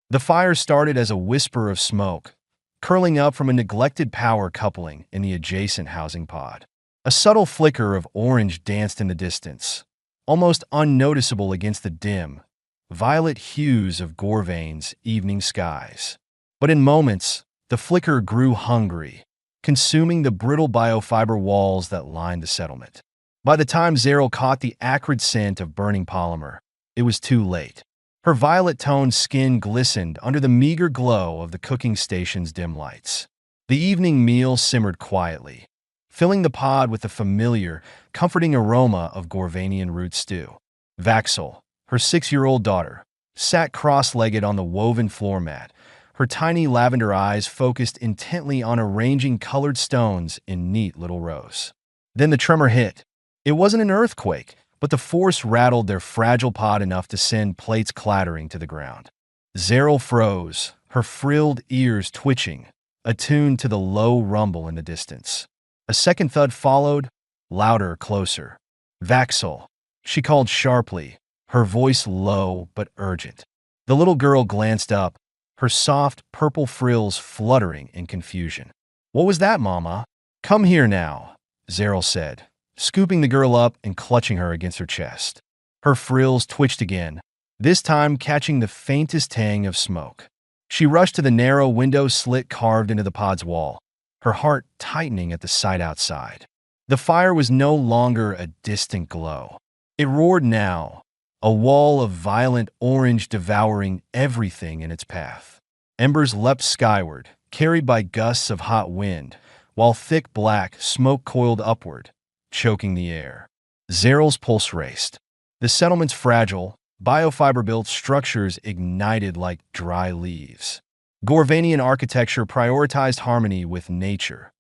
The fire started as a whisper of smoke, curling up from a neglected power coupling in the adjacent housing pod. A subtle flicker of orange danced in the distance, almost unnoticeable against the dim, violet hues of Gorvain's evening skies. But in moments, the flicker grew hungry, consuming the brittle biofiber walls that lined the settlement. By the time Zeril caught the acrid scent of burning polymer, it was too late. Her violet-toned skin glistened under the meager glow of the cooking station's dim lights. The evening meal simmered quietly, filling the pod with the familiar, comforting aroma of Gorvanian root stew. Vaxel, her 6-year-old daughter, sat cross-legged on the woven floor mat, her tiny lavender eyes focused intently on arranging colored stones in neat little rows. Then the tremor hit. It wasn't an earthquake, but the force rattled their fragile pod enough to send plates clattering to the ground. Zeril froze, her frilled ears twitching, attuned to the low rumble in the distance. A second thud followed, louder, closer. "Vaxel," she called sharply, her voice low but urgent. The little girl glanced up, her soft purple frills fluttering in confusion. "What was that, Mama?" "Come here now," Zeril said, scooping the girl up and clutching her against her chest. Her frills twitched again, this time catching the faintest tang of smoke. She rushed to the narrow window slit carved into the pod's wall, her heart tightening at the sight outside. The fire was no longer a distant glow. It roared now, a wall of violent orange devouring everything in its path. Embers leapt skyward, carried by gusts of hot wind, while thick black smoke coiled upward, choking the air. Zeril's pulse raced. The settlement's fragile, biofiber-built structures ignited like dry leaves. Gorvanian architecture prioritized harmony with nature,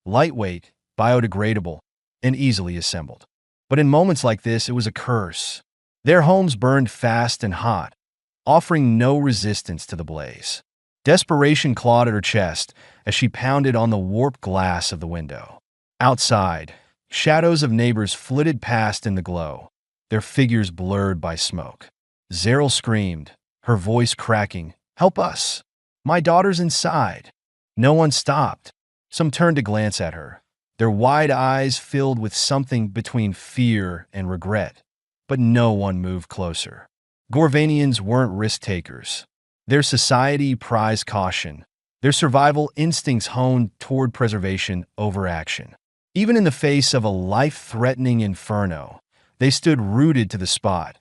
lightweight, biodegradable, and easily assembled. But in moments like this, it was a curse. Their homes burned fast and hot, offering no resistance to the blaze. Desperation clawed at her chest as she pounded on the warped glass of the window. Outside, shadows of neighbors flitted past in the glow, their figures blurred by smoke. Zeril screamed, her voice cracking, "Help us! My daughter's inside!" No one stopped. Some turned to glance at her, their wide eyes filled with something between fear and regret. But no one moved closer. Gorvanians weren't risk-takers. Their society prized caution, their survival instincts honed toward preservation over action. Even in the face of a life-threatening inferno, they stood rooted to the spot,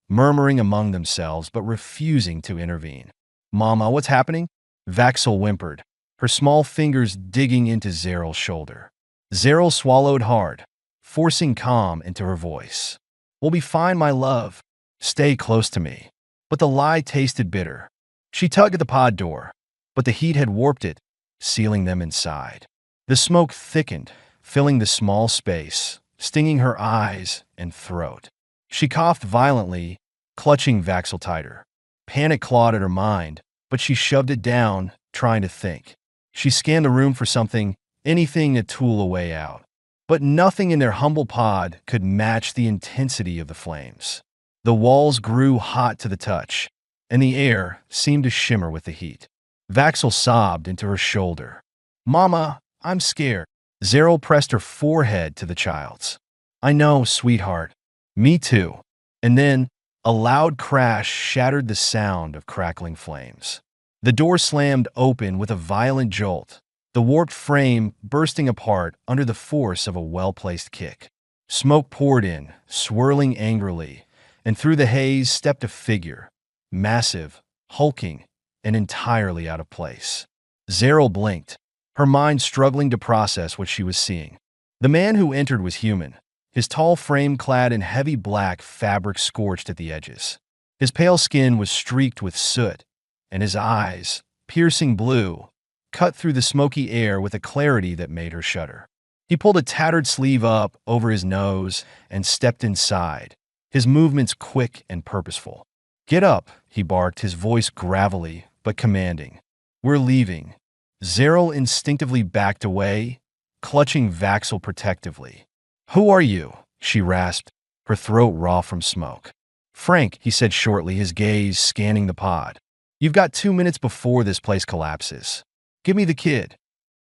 murmuring among themselves but refusing to intervene. "Mama, what's happening?" Vaxel whimpered, her small fingers digging into Zeril's shoulder. Zeril swallowed hard, forcing calm into her voice. "We'll be fine, my love. Stay close to me." But the lie tasted bitter. She tugged at the pod door, but the heat had warped it, sealing them inside. The smoke thickened, filling the small space, stinging her eyes and throat. She coughed violently, clutching Vaxel tighter. Panic clawed at her mind, but she shoved it down, trying to think. She scanned the room for something, anything to tool a way out. But nothing in their humble pod could match the intensity of the flames. The walls grew hot to the touch, and the air seemed to shimmer with the heat. Vaxel sobbed into her shoulder. "Mama, I'm scared." Zeril pressed her forehead to the child's. "I know, sweetheart. Me too." And then, a loud crash shattered the sound of crackling flames. The door slammed open with a violent jolt, the warped frame bursting apart under the force of a well-placed kick. Smoke poured in, swirling angrily, and through the haze stepped a figure, massive, hulking, and entirely out of place. Zeril blinked, her mind struggling to process what she was seeing. The man who entered was human, his tall frame clad in heavy black fabric scorched at the edges. His pale skin was streaked with soot, and his eyes, piercing blue, cut through the smoky air with a clarity that made her shudder. He pulled a tattered sleeve up over his nose and stepped inside, his movements quick and purposeful. "Get up," he barked, his voice gravelly but commanding. "We're leaving." Zeril instinctively backed away, clutching Vaxel protectively. "Who are you?" she rasped, her throat raw from smoke. "Frank," he said shortly, his gaze scanning the pod. You've got 2 minutes before this place collapses. Give me the kid."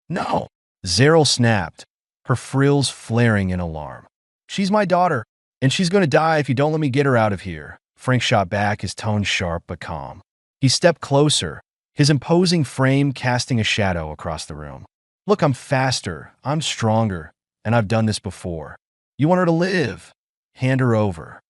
"No!" Zeryl snapped, her frills flaring in alarm. "She's my daughter, and she's going to die if you don't let me get her out of here." Frank shot back, his tone sharp but calm. He stepped closer, his imposing frame casting a shadow across the room. "Look, I'm faster, I'm stronger, and I've done this before. You want her to live? Hand her over."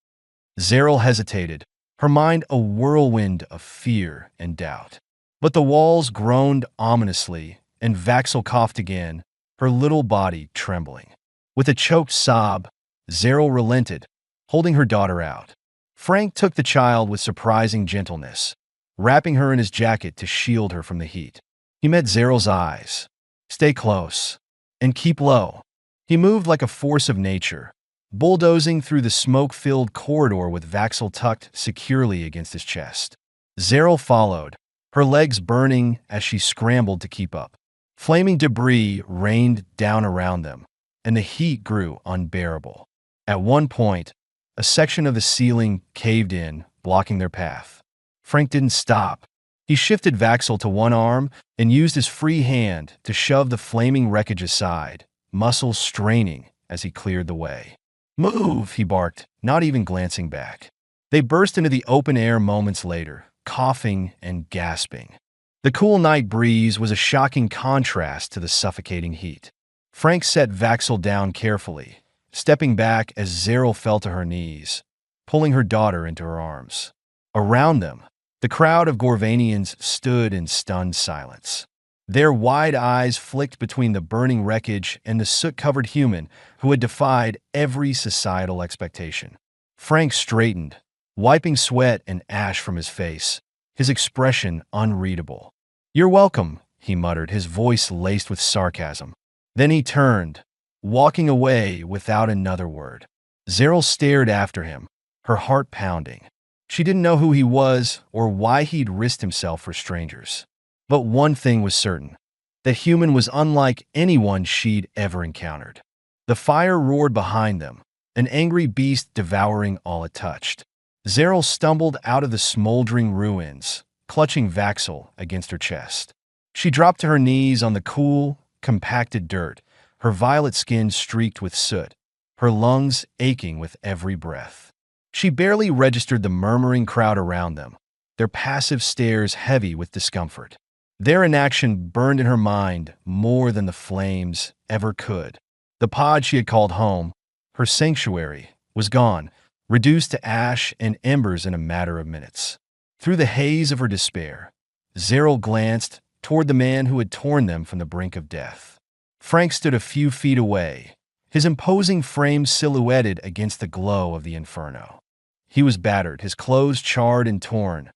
Zeryl hesitated, her mind a whirlwind of fear and doubt. But the walls groaned ominously, and Vaxel coughed again, her little body trembling. With a choked sob, Zeryl relented, holding her daughter out. Frank took the child with surprising gentleness, wrapping her in his jacket to shield her from the heat. He met Zeryl's eyes. "Stay close. And keep low." He moved like a force of nature, bulldozing through the smoke-filled corridor with Vaxel tucked securely against his chest. Zeryl followed, her legs burning as she scrambled to keep up. Flaming debris rained down around them, and the heat grew unbearable. At one point, a section of the ceiling caved in, blocking their path. Frank didn't stop. He shifted Vaxel to one arm and used his free hand to shove the flaming wreckage aside, muscles straining as he cleared the way. "Move!" he barked, not even glancing back. They burst into the open air moments later, coughing and gasping. The cool night breeze was a shocking contrast to the suffocating heat. Frank set Vaxel down carefully, stepping back as Zeryl fell to her knees, pulling her daughter into her arms. Around them, the crowd of Gorvanians stood in stunned silence. Their wide eyes flicked between the burning wreckage and the soot-covered human who had defied every societal expectation. Frank straightened, wiping sweat and ash from his face, his expression unreadable. "You're welcome," he muttered, his voice laced with sarcasm. Then he turned, walking away without another word. Zeryl stared after him, her heart pounding. She didn't know who he was or why he'd risked himself for strangers. But one thing was certain, that human was unlike anyone she'd ever encountered. The fire roared behind them, an angry beast devouring all it touched. Zeryl stumbled out of the smoldering ruins, clutching Vaxel against her chest. She dropped to her knees on the cool, compacted dirt, her violet skin streaked with soot, her lungs aching with every breath. She barely registered the murmuring crowd around them, their passive stares heavy with discomfort. Their inaction burned in her mind more than the flames ever could. The pod she had called home, her sanctuary, was gone, reduced to ash and embers in a matter of minutes. Through the haze of her despair, Zeryl glanced toward the man who had torn them from the brink of death. Frank stood a few feet away, his imposing frame silhouetted against the glow of the inferno. He was battered, his clothes charred and torn,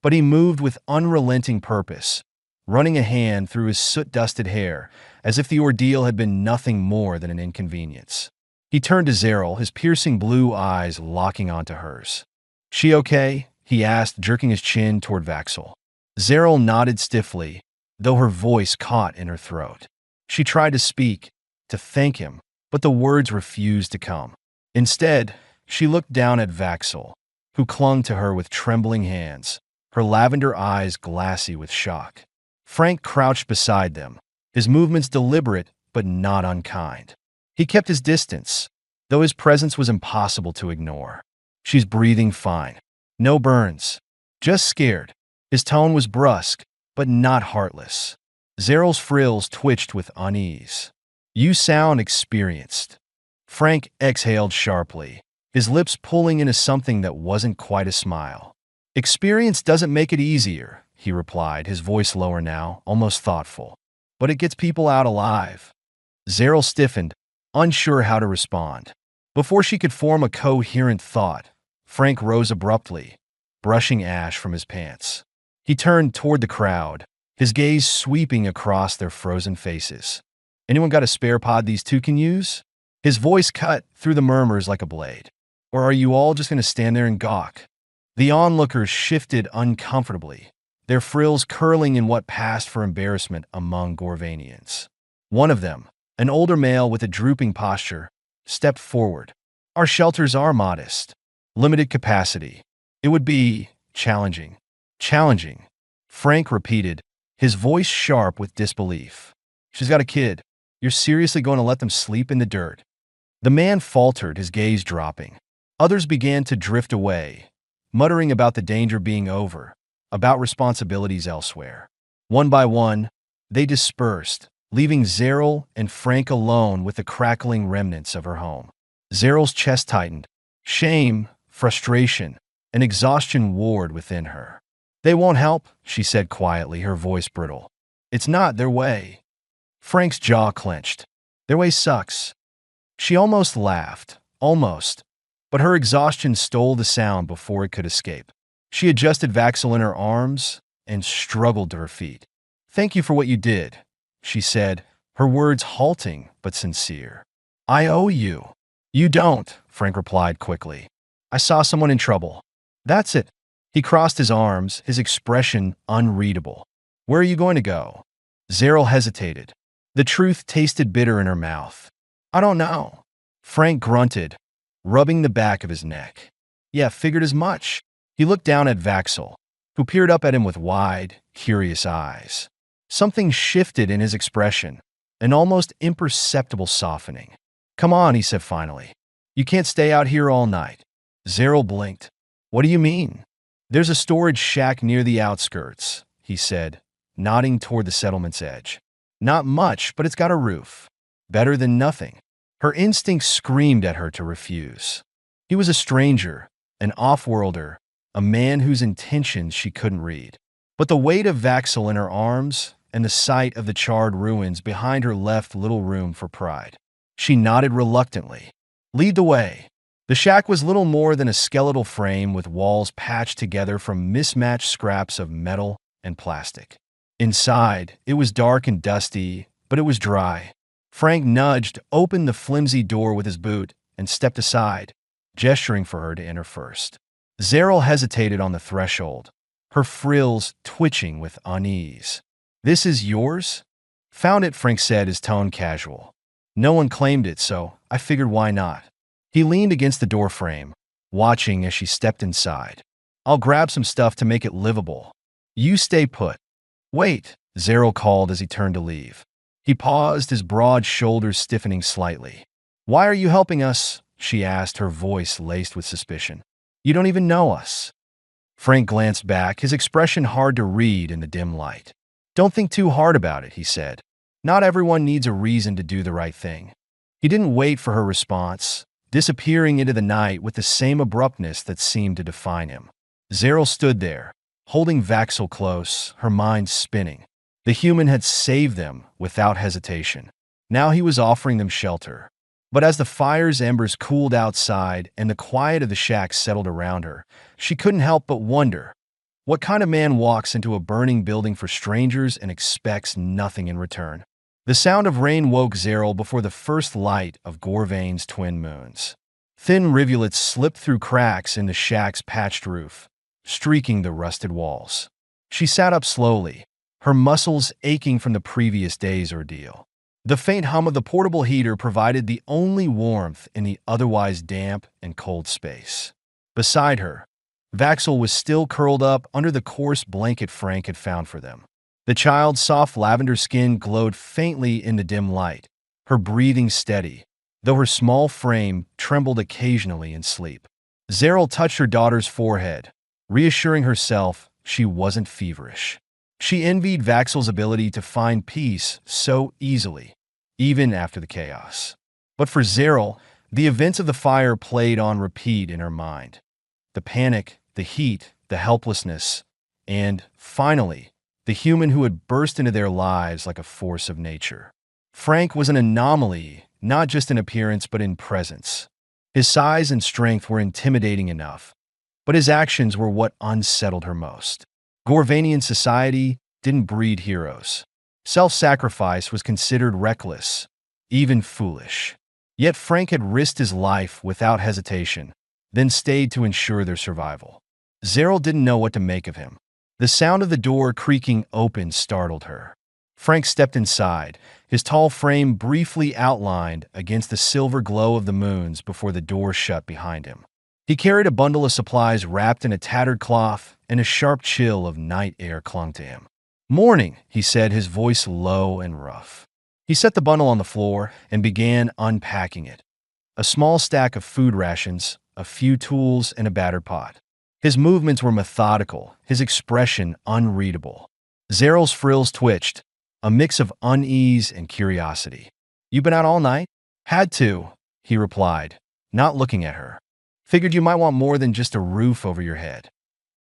but he moved with unrelenting purpose, running a hand through his soot-dusted hair as if the ordeal had been nothing more than an inconvenience. He turned to Zeryl, his piercing blue eyes locking onto hers. "She okay?" he asked, jerking his chin toward Vaxel. Zeryl nodded stiffly, though her voice caught in her throat. She tried to speak, to thank him, but the words refused to come. Instead, she looked down at Vaxel, who clung to her with trembling hands, her lavender eyes glassy with shock. Frank crouched beside them, his movements deliberate but not unkind. He kept his distance, though his presence was impossible to ignore. "She's breathing fine. No burns. Just scared." His tone was brusque, but not heartless. Zeryl's frills twitched with unease. "You sound experienced." Frank exhaled sharply, his lips pulling into something that wasn't quite a smile. "Experience doesn't make it easier," he replied, his voice lower now, almost thoughtful. "But it gets people out alive." Zeryl stiffened, unsure how to respond. Before she could form a coherent thought, Frank rose abruptly, brushing ash from his pants. He turned toward the crowd, his gaze sweeping across their frozen faces. "Anyone got a spare pod these two can use?" His voice cut through the murmurs like a blade. "Or are you all just going to stand there and gawk?" The onlookers shifted uncomfortably, their frills curling in what passed for embarrassment among Gorvanians. One of them, an older male with a drooping posture, stepped forward. "Our shelters are modest. Limited capacity. It would be challenging. Challenging." Frank repeated, his voice sharp with disbelief. She's got a kid. You're seriously going to let them sleep in the dirt? The man faltered, his gaze dropping. Others began to drift away, muttering about the danger being over, about responsibilities elsewhere. One by one, they dispersed, leaving Zeril and Frank alone with the crackling remnants of her home. Zeril's chest tightened. Shame, frustration, and exhaustion warred within her. They won't help, she said quietly, her voice brittle. It's not their way. Frank's jaw clenched. Their way sucks. She almost laughed, almost, but her exhaustion stole the sound before it could escape. She adjusted Vaxel in her arms and struggled to her feet. Thank you for what you did, she said, her words halting but sincere. I owe you. You don't, Frank replied quickly. I saw someone in trouble. That's it. He crossed his arms, his expression unreadable. Where are you going to go? Zeril hesitated. The truth tasted bitter in her mouth. I don't know. Frank grunted, rubbing the back of his neck. Yeah, figured as much. He looked down at Vaxel, who peered up at him with wide, curious eyes. Something shifted in his expression, an almost imperceptible softening. Come on, he said finally. You can't stay out here all night. Zeril blinked. What do you mean? There's a storage shack near the outskirts, he said, nodding toward the settlement's edge. Not much, but it's got a roof. Better than nothing. Her instincts screamed at her to refuse. He was a stranger, an off-worlder, a man whose intentions she couldn't read. But the weight of Vaxel in her arms and the sight of the charred ruins behind her left little room for pride. She nodded reluctantly. Lead the way. The shack was little more than a skeletal frame with walls patched together from mismatched scraps of metal and plastic. Inside, it was dark and dusty, but it was dry. Frank nudged open the flimsy door with his boot and stepped aside, gesturing for her to enter first. Zeril hesitated on the threshold, her frills twitching with unease. This is yours? Found it, Frank said, his tone casual. No one claimed it, so I figured why not. He leaned against the doorframe, watching as she stepped inside. I'll grab some stuff to make it livable. You stay put. Wait, Zeril called as he turned to leave. He paused, his broad shoulders stiffening slightly. Why are you helping us? She asked, her voice laced with suspicion. You don't even know us. Frank glanced back, his expression hard to read in the dim light. Don't think too hard about it, he said. Not everyone needs a reason to do the right thing. He didn't wait for her response, disappearing into the night with the same abruptness that seemed to define him. Zeril stood there, holding Vaxel close, her mind spinning. The human had saved them without hesitation. Now he was offering them shelter. But as the fire's embers cooled outside and the quiet of the shack settled around her, she couldn't help but wonder, what kind of man walks into a burning building for strangers and expects nothing in return? The sound of rain woke Zeril before the first light of Gorvain's twin moons. Thin rivulets slipped through cracks in the shack's patched roof, streaking the rusted walls. She sat up slowly, her muscles aching from the previous day's ordeal. The faint hum of the portable heater provided the only warmth in the otherwise damp and cold space. Beside her, Vaxel was still curled up under the coarse blanket Frank had found for them. The child's soft lavender skin glowed faintly in the dim light, her breathing steady, though her small frame trembled occasionally in sleep. Zeril touched her daughter's forehead, reassuring herself she wasn't feverish. She envied Vaxel's ability to find peace so easily, even after the chaos. But for Zeril, the events of the fire played on repeat in her mind. The panic, the heat, the helplessness, and, finally, the human who had burst into their lives like a force of nature. Frank was an anomaly, not just in appearance but in presence. His size and strength were intimidating enough, but his actions were what unsettled her most. Gorvanian society didn't breed heroes. Self-sacrifice was considered reckless, even foolish. Yet Frank had risked his life without hesitation, then stayed to ensure their survival. Zeril didn't know what to make of him. The sound of the door creaking open startled her. Frank stepped inside, his tall frame briefly outlined against the silver glow of the moons before the door shut behind him. He carried a bundle of supplies wrapped in a tattered cloth, and a sharp chill of night air clung to him. "Morning," he said, his voice low and rough. He set the bundle on the floor and began unpacking it. A small stack of food rations, a few tools, and a battered pot. His movements were methodical, his expression unreadable. Zeryl's frills twitched, a mix of unease and curiosity. "You been out all night?" "Had to," he replied, not looking at her. "Figured you might want more than just a roof over your head."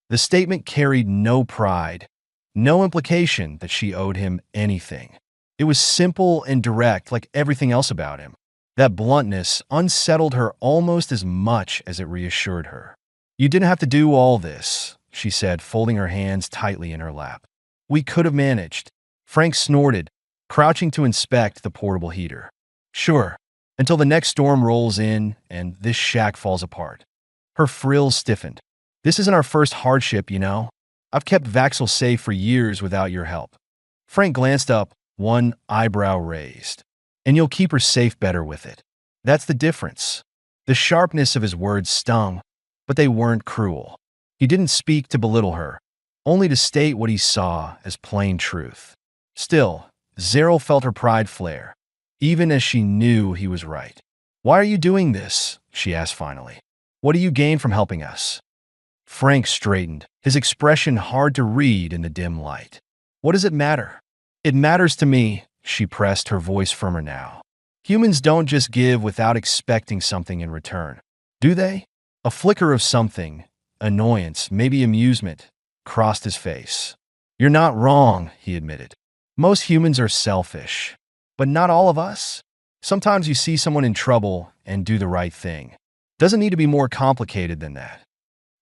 The statement carried no pride, no implication that she owed him anything. It was simple and direct, like everything else about him. That bluntness unsettled her almost as much as it reassured her. "You didn't have to do all this," she said, folding her hands tightly in her lap. "We could have managed." Frank snorted, crouching to inspect the portable heater. "Sure, until the next storm rolls in and this shack falls apart." Her frills stiffened. "This isn't our first hardship, you know. I've kept Vaxel safe for years without your help." Frank glanced up, one eyebrow raised. "And you'll keep her safe better with it. That's the difference." The sharpness of his words stung, but they weren't cruel. He didn't speak to belittle her, only to state what he saw as plain truth. Still, Zeryl felt her pride flare, even as she knew he was right. "Why are you doing this?" she asked finally. "What do you gain from helping us?" Frank straightened, his expression hard to read in the dim light. "What does it matter?" "It matters to me," she pressed, her voice firmer now. "Humans don't just give without expecting something in return, do they?" A flicker of something, annoyance, maybe amusement, crossed his face. "You're not wrong," he admitted. "Most humans are selfish, but not all of us. Sometimes you see someone in trouble and do the right thing. Doesn't need to be more complicated than that."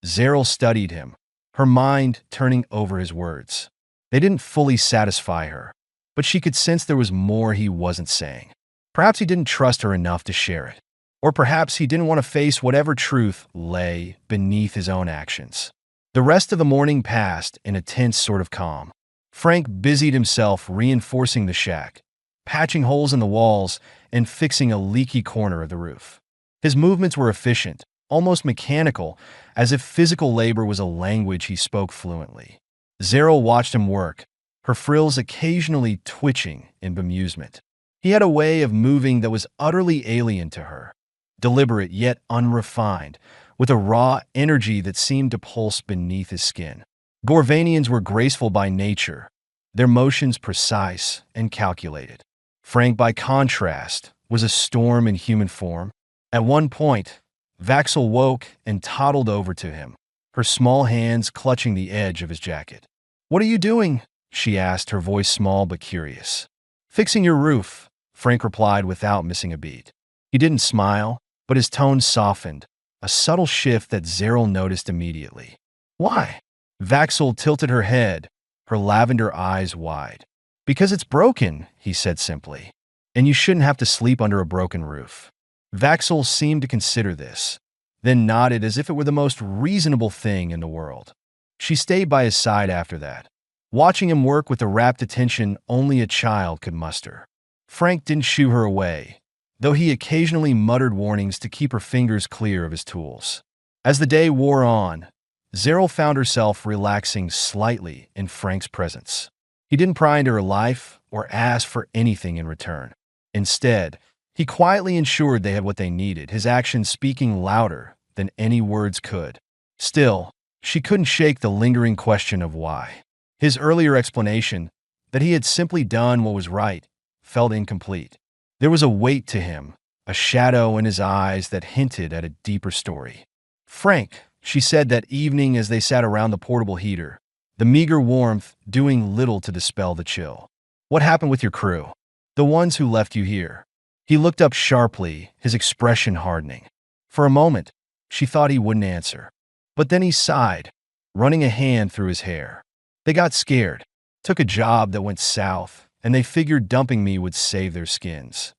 Zeryl studied him, her mind turning over his words. They didn't fully satisfy her, but she could sense there was more he wasn't saying. Perhaps he didn't trust her enough to share it. Or perhaps he didn't want to face whatever truth lay beneath his own actions. The rest of the morning passed in a tense sort of calm. Frank busied himself reinforcing the shack, patching holes in the walls and fixing a leaky corner of the roof. His movements were efficient, almost mechanical, as if physical labor was a language he spoke fluently. Zeryl watched him work, her frills occasionally twitching in bemusement. He had a way of moving that was utterly alien to her, deliberate yet unrefined, with a raw energy that seemed to pulse beneath his skin. Gorvanians were graceful by nature, their motions precise and calculated. Frank, by contrast, was a storm in human form. At one point, Vaxel woke and toddled over to him, her small hands clutching the edge of his jacket. "What are you doing?" she asked, her voice small but curious. "Fixing your roof," Frank replied without missing a beat. He didn't smile, but his tone softened, a subtle shift that Zeryl noticed immediately. "Why?" Vaxel tilted her head, her lavender eyes wide. "Because it's broken," he said simply, "and you shouldn't have to sleep under a broken roof." Vaxel seemed to consider this, then nodded as if it were the most reasonable thing in the world. She stayed by his side after that, watching him work with the rapt attention only a child could muster. Frank didn't shoo her away, though he occasionally muttered warnings to keep her fingers clear of his tools. As the day wore on, Zeryl found herself relaxing slightly in Frank's presence. He didn't pry into her life or ask for anything in return. Instead, he quietly ensured they had what they needed, his actions speaking louder than any words could. Still, she couldn't shake the lingering question of why. His earlier explanation, that he had simply done what was right, felt incomplete. There was a weight to him, a shadow in his eyes that hinted at a deeper story. "Frank," she said that evening as they sat around the portable heater, the meager warmth doing little to dispel the chill. "What happened with your crew? The ones who left you here?" He looked up sharply, his expression hardening. For a moment, she thought he wouldn't answer. But then he sighed, running a hand through his hair. "They got scared, took a job that went south, and they figured dumping me would save their skins."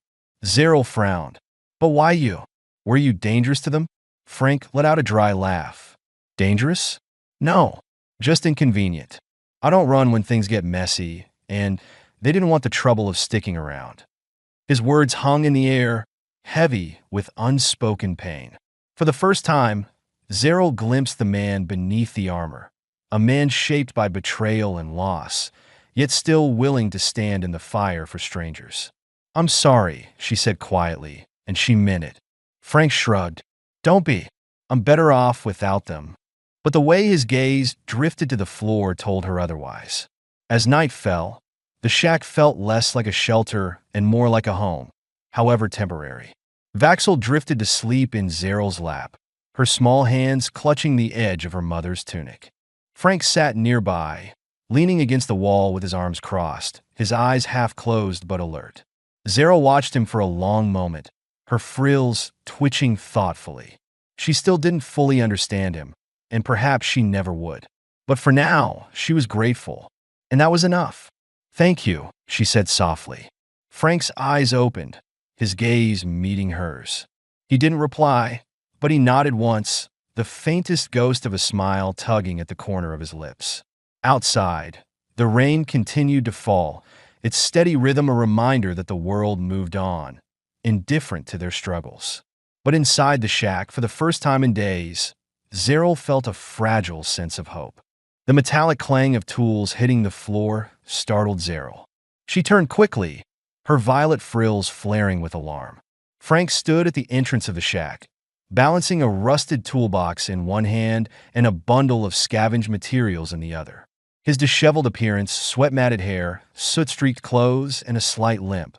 Zeryl frowned. "But why you? Were you dangerous to them?" Frank let out a dry laugh. "Dangerous? No, just inconvenient. I don't run when things get messy, and they didn't want the trouble of sticking around." His words hung in the air, heavy with unspoken pain. For the first time, Zero glimpsed the man beneath the armor, a man shaped by betrayal and loss, yet still willing to stand in the fire for strangers. "I'm sorry," she said quietly, and she meant it. Frank shrugged. "Don't be. I'm better off without them." But the way his gaze drifted to the floor told her otherwise. As night fell, the shack felt less like a shelter and more like a home, however temporary. Vaxel drifted to sleep in Zeryl's lap, her small hands clutching the edge of her mother's tunic. Frank sat nearby, leaning against the wall with his arms crossed, his eyes half closed but alert. Zeryl watched him for a long moment, her frills twitching thoughtfully. She still didn't fully understand him, and perhaps she never would. But for now, she was grateful, and that was enough. "Thank you," she said softly. Frank's eyes opened, his gaze meeting hers. He didn't reply, but he nodded once, the faintest ghost of a smile tugging at the corner of his lips. Outside, the rain continued to fall, its steady rhythm a reminder that the world moved on, indifferent to their struggles. But inside the shack, for the first time in days, Zeryl felt a fragile sense of hope. The metallic clang of tools hitting the floor startled Zeryl. She turned quickly, her violet frills flaring with alarm. Frank stood at the entrance of the shack, balancing a rusted toolbox in one hand and a bundle of scavenged materials in the other. His disheveled appearance, sweat-matted hair, soot-streaked clothes, and a slight limp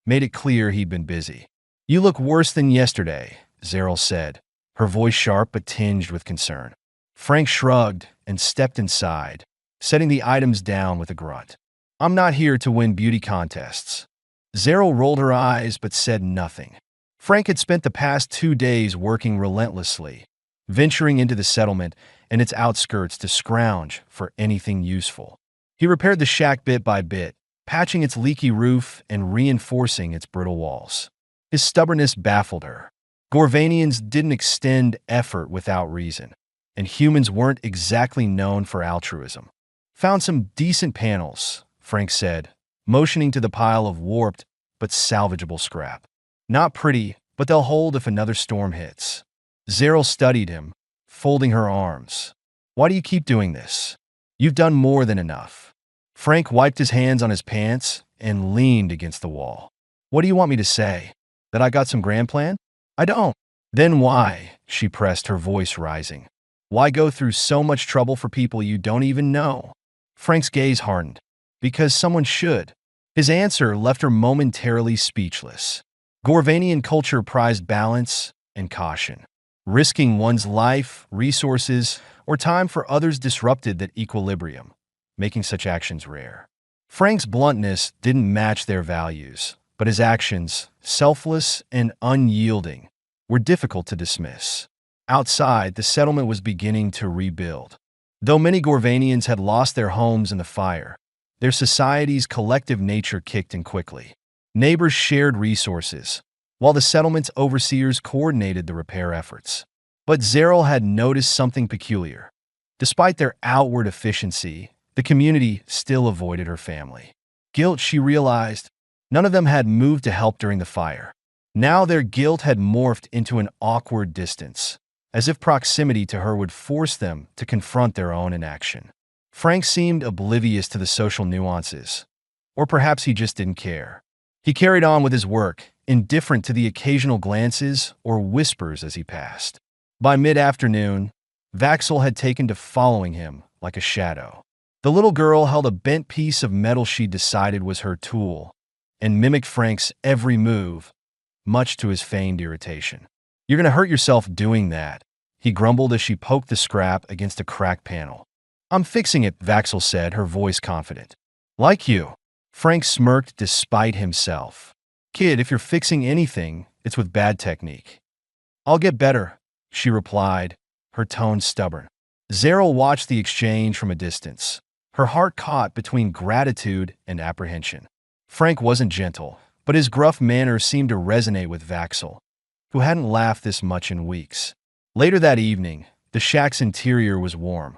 made it clear he'd been busy. "You look worse than yesterday," Zeryl said, her voice sharp but tinged with concern. Frank shrugged and stepped inside, setting the items down with a grunt. "I'm not here to win beauty contests." Zeryl rolled her eyes but said nothing. Frank had spent the past 2 days working relentlessly, venturing into the settlement and its outskirts to scrounge for anything useful. He repaired the shack bit by bit, patching its leaky roof and reinforcing its brittle walls. His stubbornness baffled her. Gorvanians didn't extend effort without reason, and humans weren't exactly known for altruism. "Found some decent panels," Frank said, motioning to the pile of warped but salvageable scrap. "Not pretty, but they'll hold if another storm hits." Zeryl studied him, folding her arms. "Why do you keep doing this? You've done more than enough." Frank wiped his hands on his pants and leaned against the wall. "What do you want me to say? That I got some grand plan? I don't." "Then why?" she pressed, her voice rising. "Why go through so much trouble for people you don't even know?" Frank's gaze hardened. "Because someone should." His answer left her momentarily speechless. Gorvanian culture prized balance and caution. Risking one's life, resources, or time for others disrupted that equilibrium, making such actions rare. Frank's bluntness didn't match their values, but his actions, selfless and unyielding, were difficult to dismiss. Outside, the settlement was beginning to rebuild. Though many Gorvanians had lost their homes in the fire, their society's collective nature kicked in quickly. Neighbors shared resources, while the settlement's overseers coordinated the repair efforts. But Zeryl had noticed something peculiar. Despite their outward efficiency, the community still avoided her family. Guilt, she realized, none of them had moved to help during the fire. Now their guilt had morphed into an awkward distance, as if proximity to her would force them to confront their own inaction. Frank seemed oblivious to the social nuances, or perhaps he just didn't care. He carried on with his work, indifferent to the occasional glances or whispers as he passed. By mid-afternoon, Vaxel had taken to following him like a shadow. The little girl held a bent piece of metal she decided was her tool, and mimicked Frank's every move, much to his feigned irritation. "You're going to hurt yourself doing that," he grumbled as she poked the scrap against a cracked panel. "I'm fixing it," Vaxel said, her voice confident. "Like you." Frank smirked despite himself. "Kid, if you're fixing anything, it's with bad technique." "I'll get better," she replied, her tone stubborn. Zeryl watched the exchange from a distance, her heart caught between gratitude and apprehension. Frank wasn't gentle, but his gruff manner seemed to resonate with Vaxel, who hadn't laughed this much in weeks. Later that evening, the shack's interior was warm,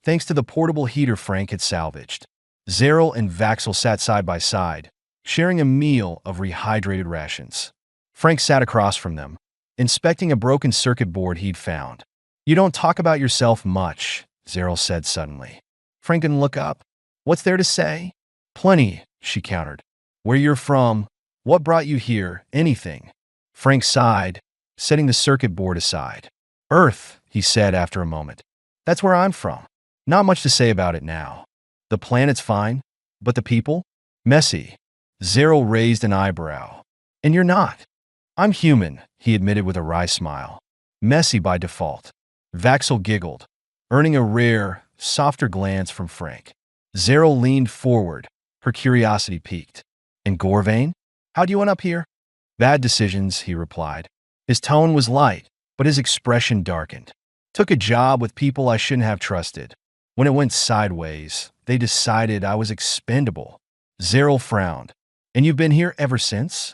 thanks to the portable heater Frank had salvaged. Zeryl and Vaxel sat side by side, sharing a meal of rehydrated rations. Frank sat across from them, inspecting a broken circuit board he'd found. You don't talk about yourself much, Zeril said suddenly. Frank didn't look up. What's there to say? Plenty, she countered. Where you're from, what brought you here, anything. Frank sighed, setting the circuit board aside. Earth, he said after a moment. That's where I'm from. Not much to say about it now. The planet's fine, but the people? Messy. Zeril raised an eyebrow. And you're not. I'm human, he admitted with a wry smile. Messy by default. Vaxel giggled, earning a rare, softer glance from Frank. Zeril leaned forward, her curiosity piqued. And Gorvain? How do you end up here? Bad decisions, he replied. His tone was light, but his expression darkened. Took a job with people I shouldn't have trusted. When it went sideways, they decided I was expendable. Zeril frowned. And you've been here ever since?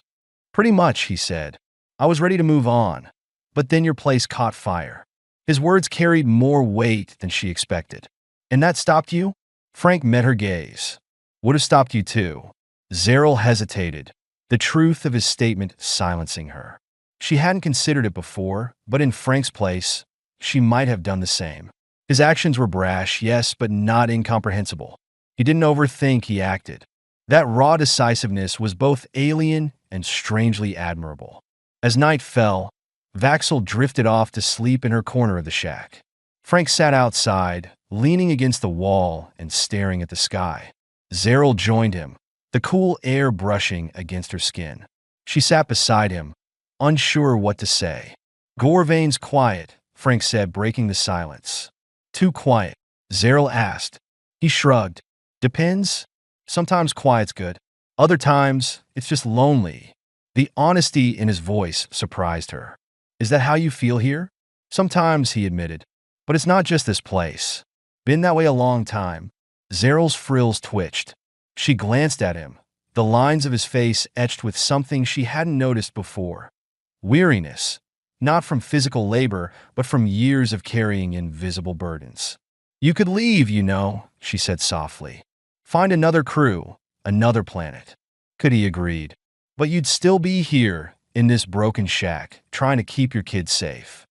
Pretty much, he said. I was ready to move on. But then your place caught fire. His words carried more weight than she expected. And that stopped you? Frank met her gaze. Would have stopped you too. Zeril hesitated, the truth of his statement silencing her. She hadn't considered it before, but in Frank's place, she might have done the same. His actions were brash, yes, but not incomprehensible. He didn't overthink, he acted. That raw decisiveness was both alien and strangely admirable. As night fell, Vaxel drifted off to sleep in her corner of the shack. Frank sat outside, leaning against the wall and staring at the sky. Zeril joined him, the cool air brushing against her skin. She sat beside him, unsure what to say. Gorvain's quiet, Frank said, breaking the silence. Too quiet, Zeril asked. He shrugged. Depends. Sometimes quiet's good. Other times, it's just lonely. The honesty in his voice surprised her. Is that how you feel here? Sometimes, he admitted. But it's not just this place. Been that way a long time. Zeril's frills twitched. She glanced at him, the lines of his face etched with something she hadn't noticed before. Weariness, not from physical labor, but from years of carrying invisible burdens. You could leave, you know, she said softly. Find another crew, another planet. Could he agreed. But you'd still be here, in this broken shack, trying to keep your kids safe.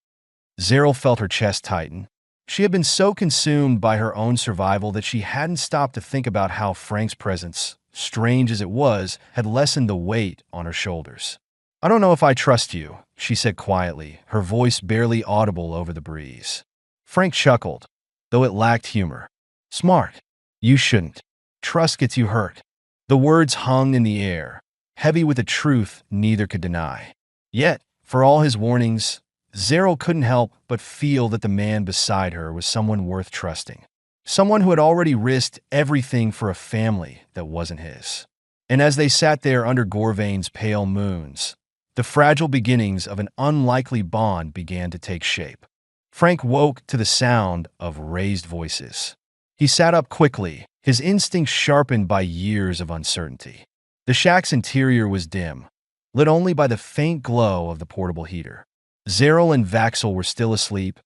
Zeril felt her chest tighten. She had been so consumed by her own survival that she hadn't stopped to think about how Frank's presence, strange as it was, had lessened the weight on her shoulders. I don't know if I trust you, she said quietly, her voice barely audible over the breeze. Frank chuckled, though it lacked humor. Smart. You shouldn't. Trust gets you hurt. The words hung in the air, heavy with a truth neither could deny. Yet, for all his warnings, Zeril couldn't help but feel that the man beside her was someone worth trusting. Someone who had already risked everything for a family that wasn't his. And as they sat there under Gorvain's pale moons, the fragile beginnings of an unlikely bond began to take shape. Frank woke to the sound of raised voices. He sat up quickly, his instincts sharpened by years of uncertainty. The shack's interior was dim, lit only by the faint glow of the portable heater. Zeril and Vaxel were still asleep,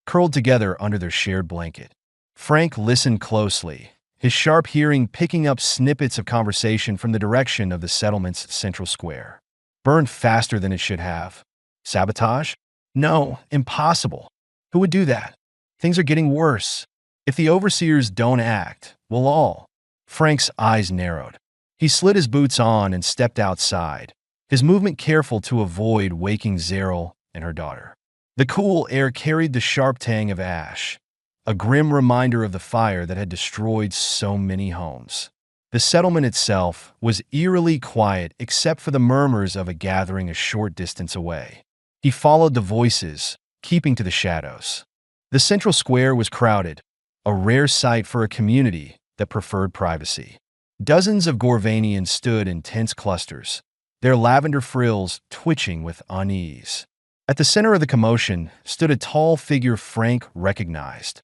curled together under their shared blanket. Frank listened closely, his sharp hearing picking up snippets of conversation from the direction of the settlement's central square. Burned faster than it should have. Sabotage? No, impossible. Who would do that? Things are getting worse. If the overseers don't act, we'll all. Frank's eyes narrowed. He slid his boots on and stepped outside, his movement careful to avoid waking Zeril and her daughter. The cool air carried the sharp tang of ash, a grim reminder of the fire that had destroyed so many homes. The settlement itself was eerily quiet except for the murmurs of a gathering a short distance away. He followed the voices, keeping to the shadows. The central square was crowded, a rare sight for a community that preferred privacy. Dozens of Gorvanians stood in tense clusters, their lavender frills twitching with unease. At the center of the commotion stood a tall figure Frank recognized.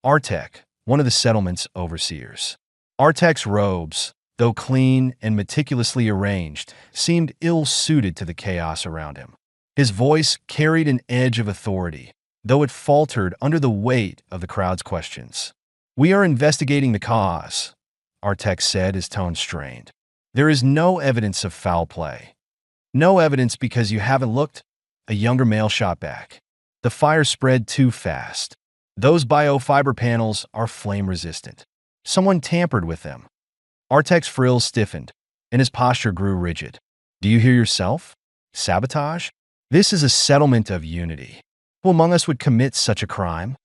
Artek, one of the settlement's overseers. Artek's robes, though clean and meticulously arranged, seemed ill-suited to the chaos around him. His voice carried an edge of authority, though it faltered under the weight of the crowd's questions. We are investigating the cause, Artek said, his tone strained. There is no evidence of foul play. No evidence because you haven't looked, a younger male shot back. The fire spread too fast. Those biofiber panels are flame-resistant. Someone tampered with them. Artek's frills stiffened, and his posture grew rigid. Do you hear yourself? Sabotage? This is a settlement of unity. Who among us would commit such a crime?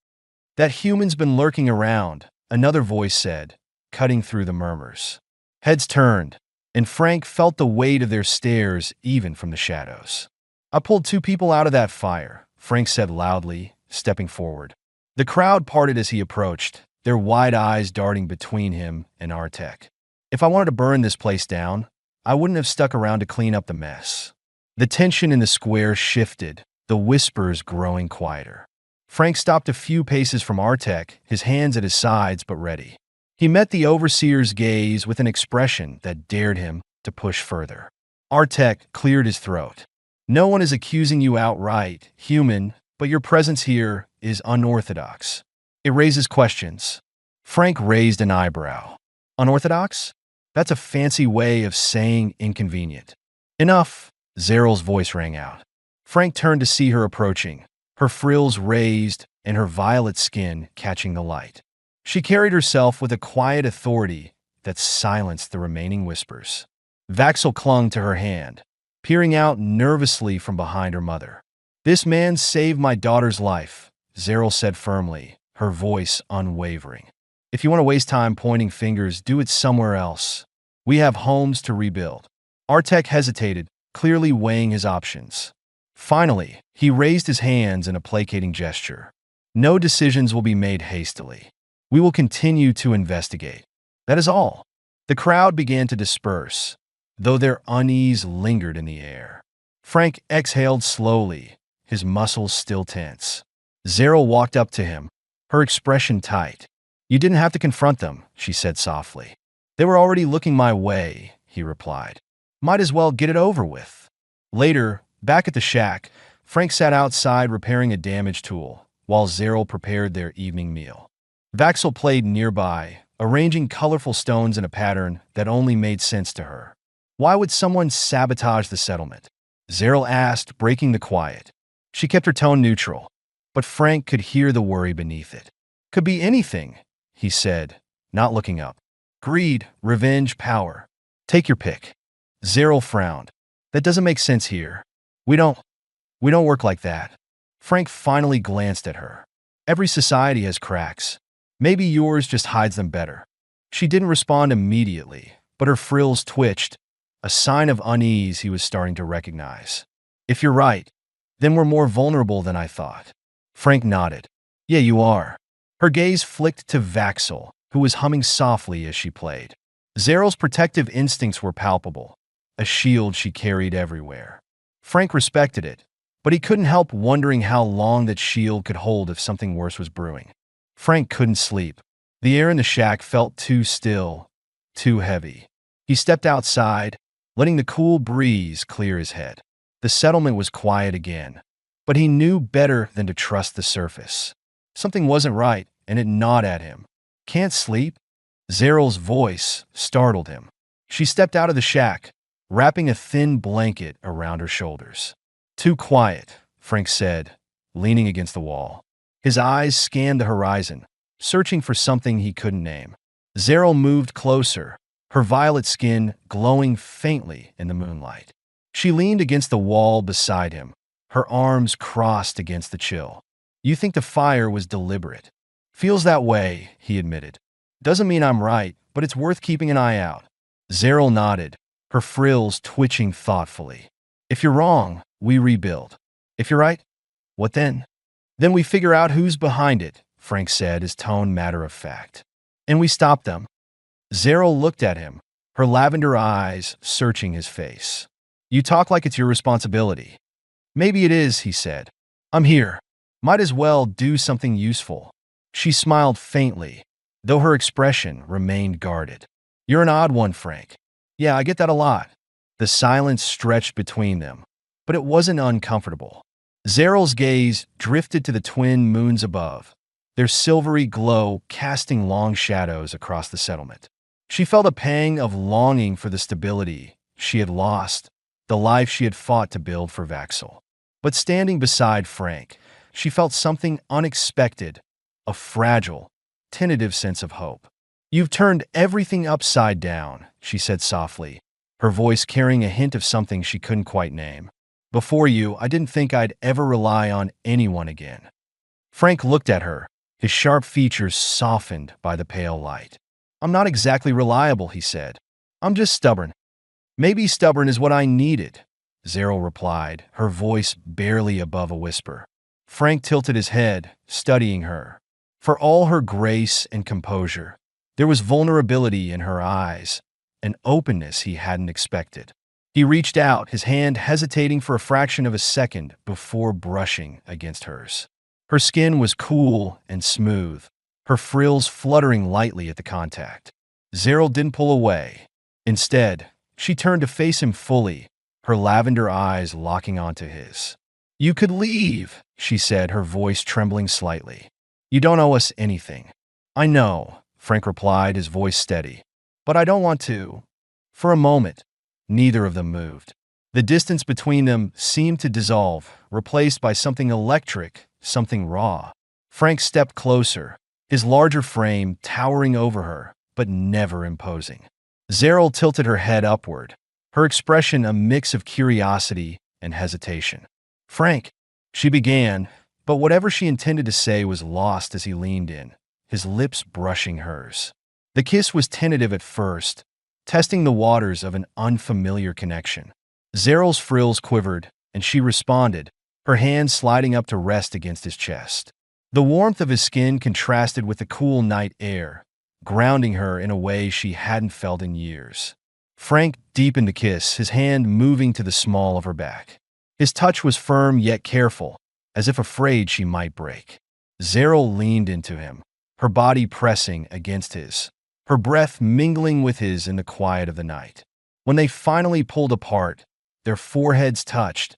That human's been lurking around, another voice said, cutting through the murmurs. Heads turned, and Frank felt the weight of their stares even from the shadows. I pulled 2 people out of that fire, Frank said loudly, stepping forward. The crowd parted as he approached, their wide eyes darting between him and Artek. If I wanted to burn this place down, I wouldn't have stuck around to clean up the mess. The tension in the square shifted, the whispers growing quieter. Frank stopped a few paces from Artek, his hands at his sides but ready. He met the overseer's gaze with an expression that dared him to push further. Artek cleared his throat. No one is accusing you outright, human, but your presence here is unorthodox. It raises questions. Frank raised an eyebrow. Unorthodox? That's a fancy way of saying inconvenient. Enough, Zeryl's voice rang out. Frank turned to see her approaching, her frills raised and her violet skin catching the light. She carried herself with a quiet authority that silenced the remaining whispers. Vaxel clung to her hand, peering out nervously from behind her mother. This man saved my daughter's life, Zeryl said firmly, her voice unwavering. If you want to waste time pointing fingers, do it somewhere else. We have homes to rebuild. Artek hesitated, clearly weighing his options. Finally, he raised his hands in a placating gesture. No decisions will be made hastily. We will continue to investigate. That is all. The crowd began to disperse, though their unease lingered in the air. Frank exhaled slowly, his muscles still tense. Zeryl walked up to him, her expression tight. You didn't have to confront them, she said softly. They were already looking my way, he replied. Might as well get it over with. Later, back at the shack, Frank sat outside repairing a damaged tool, while Zeryl prepared their evening meal. Vaxel played nearby, arranging colorful stones in a pattern that only made sense to her. Why would someone sabotage the settlement? Zeryl asked, breaking the quiet. She kept her tone neutral, but Frank could hear the worry beneath it. Could be anything, he said, not looking up. Greed, revenge, power. Take your pick. Zeryl frowned. That doesn't make sense here. We don't work like that. Frank finally glanced at her. Every society has cracks. Maybe yours just hides them better. She didn't respond immediately, but her frills twitched, a sign of unease he was starting to recognize. If you're right, then we're more vulnerable than I thought. Frank nodded. Yeah, you are. Her gaze flicked to Vaxel, who was humming softly as she played. Zeryl's protective instincts were palpable, a shield she carried everywhere. Frank respected it, but he couldn't help wondering how long that shield could hold if something worse was brewing. Frank couldn't sleep. The air in the shack felt too still, too heavy. He stepped outside, letting the cool breeze clear his head. The settlement was quiet again, but he knew better than to trust the surface. Something wasn't right, and it gnawed at him. Can't sleep? Zeryl's voice startled him. She stepped out of the shack, wrapping a thin blanket around her shoulders. Too quiet, Frank said, leaning against the wall. His eyes scanned the horizon, searching for something he couldn't name. Zeryl moved closer, her violet skin glowing faintly in the moonlight. She leaned against the wall beside him, her arms crossed against the chill. You think the fire was deliberate. Feels that way, he admitted. Doesn't mean I'm right, but it's worth keeping an eye out. Zeryl nodded, her frills twitching thoughtfully. If you're wrong, we rebuild. If you're right, what then? Then we figure out who's behind it, Frank said, his tone matter of fact. And we stop them. Zeryl looked at him, her lavender eyes searching his face. You talk like it's your responsibility. Maybe it is, he said. I'm here. Might as well do something useful. She smiled faintly, though her expression remained guarded. You're an odd one, Frank. Yeah, I get that a lot. The silence stretched between them, but it wasn't uncomfortable. Zeryl's gaze drifted to the twin moons above, their silvery glow casting long shadows across the settlement. She felt a pang of longing for the stability she had lost, the life she had fought to build for Vaxel. But standing beside Frank, she felt something unexpected, a fragile, tentative sense of hope. "You've turned everything upside down," she said softly, her voice carrying a hint of something she couldn't quite name. "Before you, I didn't think I'd ever rely on anyone again." Frank looked at her, his sharp features softened by the pale light. "I'm not exactly reliable," he said. "I'm just stubborn." "Maybe stubborn is what I needed," Zeril replied, her voice barely above a whisper. Frank tilted his head, studying her. For all her grace and composure, there was vulnerability in her eyes, an openness he hadn't expected. He reached out, his hand hesitating for a fraction of a second before brushing against hers. Her skin was cool and smooth, her frills fluttering lightly at the contact. Zeril didn't pull away. Instead, she turned to face him fully, her lavender eyes locking onto his. "You could leave," she said, her voice trembling slightly. "You don't owe us anything." "I know," Frank replied, his voice steady. "But I don't want to." For a moment, neither of them moved. The distance between them seemed to dissolve, replaced by something electric, something raw. Frank stepped closer, his larger frame towering over her, but never imposing. Zeril tilted her head upward, her expression a mix of curiosity and hesitation. "Frank," she began, but whatever she intended to say was lost as he leaned in, his lips brushing hers. The kiss was tentative at first, testing the waters of an unfamiliar connection. Zeril's frills quivered, and she responded, her hand sliding up to rest against his chest. The warmth of his skin contrasted with the cool night air, grounding her in a way she hadn't felt in years. Frank deepened the kiss, his hand moving to the small of her back. His touch was firm yet careful, as if afraid she might break. Zeril leaned into him, her body pressing against his, her breath mingling with his in the quiet of the night. When they finally pulled apart, their foreheads touched,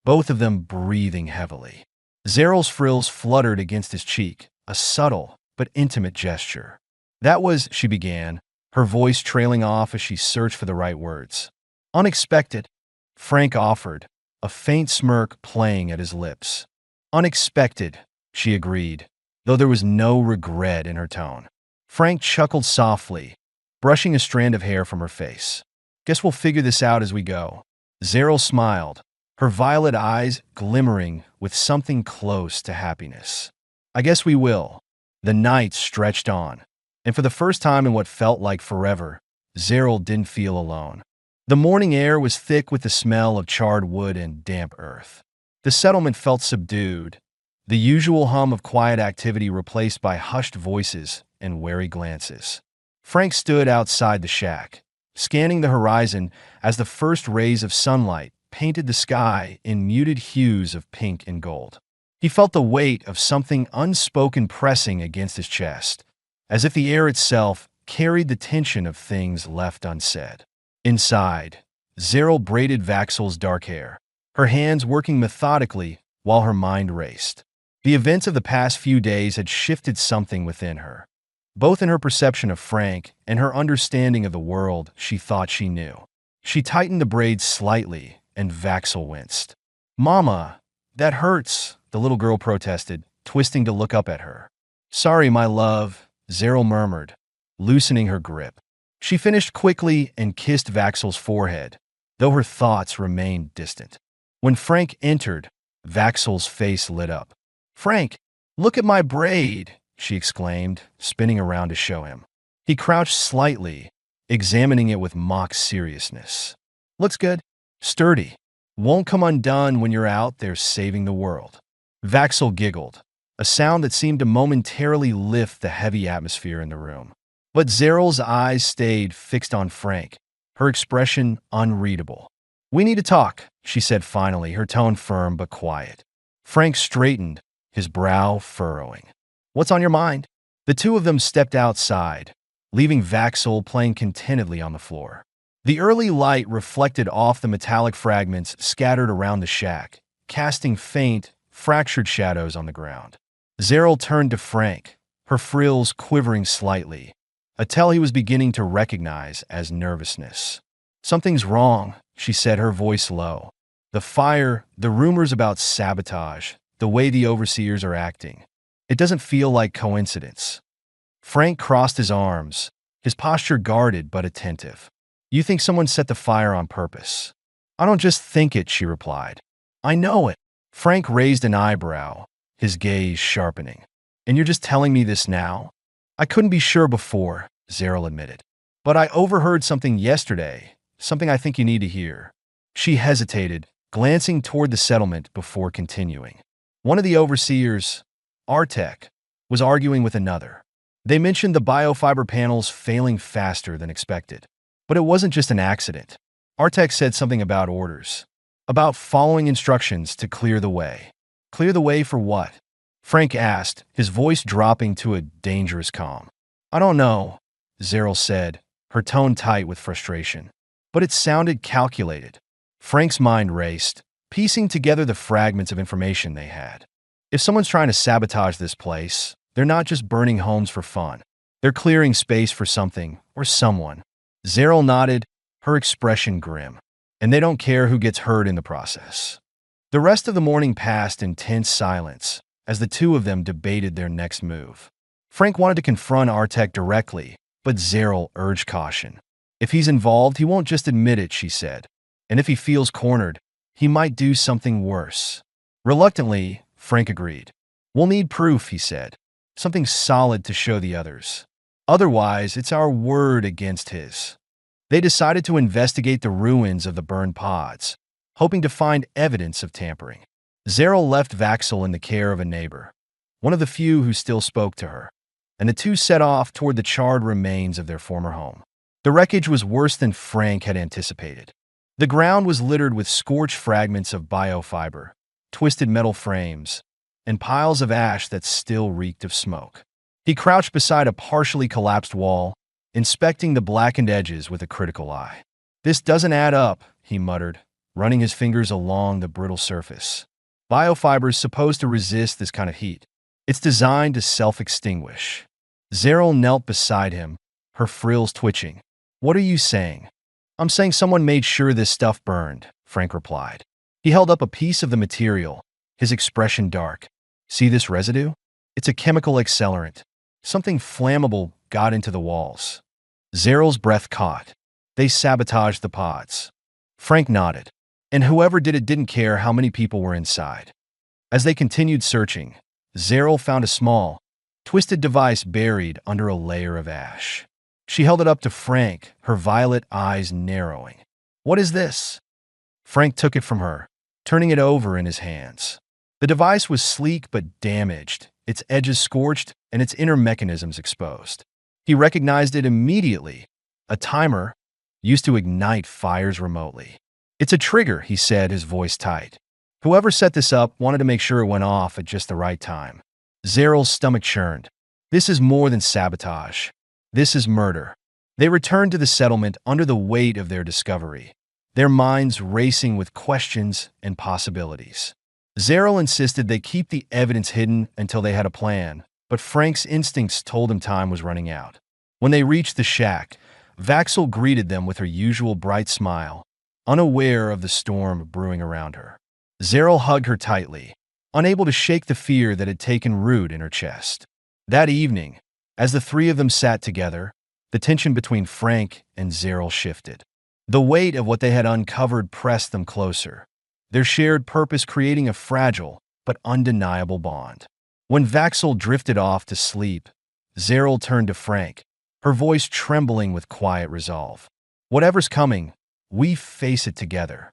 both of them breathing heavily. Zeril's frills fluttered against his cheek, a subtle but intimate gesture. "That was," she began, her voice trailing off as she searched for the right words. "Unexpected," Frank offered, a faint smirk playing at his lips. "Unexpected," she agreed, though there was no regret in her tone. Frank chuckled softly, brushing a strand of hair from her face. "Guess we'll figure this out as we go." Zeril smiled, her violet eyes glimmering with something close to happiness. "I guess we will." The night stretched on, and for the first time in what felt like forever, Zeril didn't feel alone. The morning air was thick with the smell of charred wood and damp earth. The settlement felt subdued, the usual hum of quiet activity replaced by hushed voices and wary glances. Frank stood outside the shack, scanning the horizon as the first rays of sunlight painted the sky in muted hues of pink and gold. He felt the weight of something unspoken pressing against his chest, as if the air itself carried the tension of things left unsaid. Inside, Zeril braided Vaxel's dark hair, her hands working methodically while her mind raced. The events of the past few days had shifted something within her, both in her perception of Frank and her understanding of the world she thought she knew. She tightened the braids slightly, and Vaxel winced. "Mama, that hurts," the little girl protested, twisting to look up at her. "Sorry, my love," Zeril murmured, loosening her grip. She finished quickly and kissed Vaxel's forehead, though her thoughts remained distant. When Frank entered, Vaxel's face lit up. "Frank, look at my braid," she exclaimed, spinning around to show him. He crouched slightly, examining it with mock seriousness. "Looks good. Sturdy. Won't come undone when you're out there saving the world." Vaxel giggled, a sound that seemed to momentarily lift the heavy atmosphere in the room. But Zeril's eyes stayed fixed on Frank, her expression unreadable. "We need to talk," she said finally, her tone firm but quiet. Frank straightened, his brow furrowing. "What's on your mind?" The two of them stepped outside, leaving Vaxel playing contentedly on the floor. The early light reflected off the metallic fragments scattered around the shack, casting faint, fractured shadows on the ground. Zeril turned to Frank, her frills quivering slightly, a tell he was beginning to recognize as nervousness. "Something's wrong," she said, her voice low. "The fire, the rumors about sabotage, the way the overseers are acting. It doesn't feel like coincidence. Frank crossed his arms, his posture guarded but attentive. You think someone set the fire on purpose? I don't just think it, she replied. I know it. Frank raised an eyebrow, his gaze sharpening. And you're just telling me this now? I couldn't be sure before, Zeril admitted. But I overheard something yesterday, something I think you need to hear. She hesitated, glancing toward the settlement before continuing. One of the overseers, Artek, was arguing with another. They mentioned the biofiber panels failing faster than expected. But it wasn't just an accident. Artek said something about orders. About following instructions to clear the way. Clear the way for what? Frank asked, his voice dropping to a dangerous calm. I don't know, Zeril said, her tone tight with frustration. But it sounded calculated. Frank's mind raced, piecing together the fragments of information they had. If someone's trying to sabotage this place, they're not just burning homes for fun. They're clearing space for something or someone. Zeril nodded, her expression grim. And they don't care who gets hurt in the process. The rest of the morning passed in tense silence as the two of them debated their next move. Frank wanted to confront Artek directly, but Zeril urged caution. If he's involved, he won't just admit it, she said. And if he feels cornered, he might do something worse. Reluctantly, Frank agreed. We'll need proof, he said. Something solid to show the others. Otherwise, it's our word against his. They decided to investigate the ruins of the burned pods, hoping to find evidence of tampering. Zeril left Vaxel in the care of a neighbor, one of the few who still spoke to her, and the two set off toward the charred remains of their former home. The wreckage was worse than Frank had anticipated. The ground was littered with scorched fragments of biofiber, twisted metal frames, and piles of ash that still reeked of smoke. He crouched beside a partially collapsed wall, inspecting the blackened edges with a critical eye. This doesn't add up, he muttered, running his fingers along the brittle surface. Biofiber's supposed to resist this kind of heat. It's designed to self-extinguish. Zeril knelt beside him, her frills twitching. What are you saying? I'm saying someone made sure this stuff burned, Frank replied. He held up a piece of the material, his expression dark. See this residue? It's a chemical accelerant. Something flammable got into the walls. Zeril's breath caught. They sabotaged the pods. Frank nodded. And whoever did it didn't care how many people were inside. As they continued searching, Zeril found a small, twisted device buried under a layer of ash. She held it up to Frank, her violet eyes narrowing. What is this? Frank took it from her, turning it over in his hands. The device was sleek but damaged, its edges scorched and its inner mechanisms exposed. He recognized it immediately. A timer used to ignite fires remotely. It's a trigger, he said, his voice tight. Whoever set this up wanted to make sure it went off at just the right time. Zeril's stomach churned. This is more than sabotage. This is murder. They returned to the settlement under the weight of their discovery, their minds racing with questions and possibilities. Zeril insisted they keep the evidence hidden until they had a plan, but Frank's instincts told him time was running out. When they reached the shack, Vaxel greeted them with her usual bright smile, unaware of the storm brewing around her. Zeril hugged her tightly, unable to shake the fear that had taken root in her chest. That evening, as the three of them sat together, the tension between Frank and Zeril shifted. The weight of what they had uncovered pressed them closer, their shared purpose creating a fragile but undeniable bond. When Vaxel drifted off to sleep, Zeril turned to Frank, her voice trembling with quiet resolve. Whatever's coming, we face it together.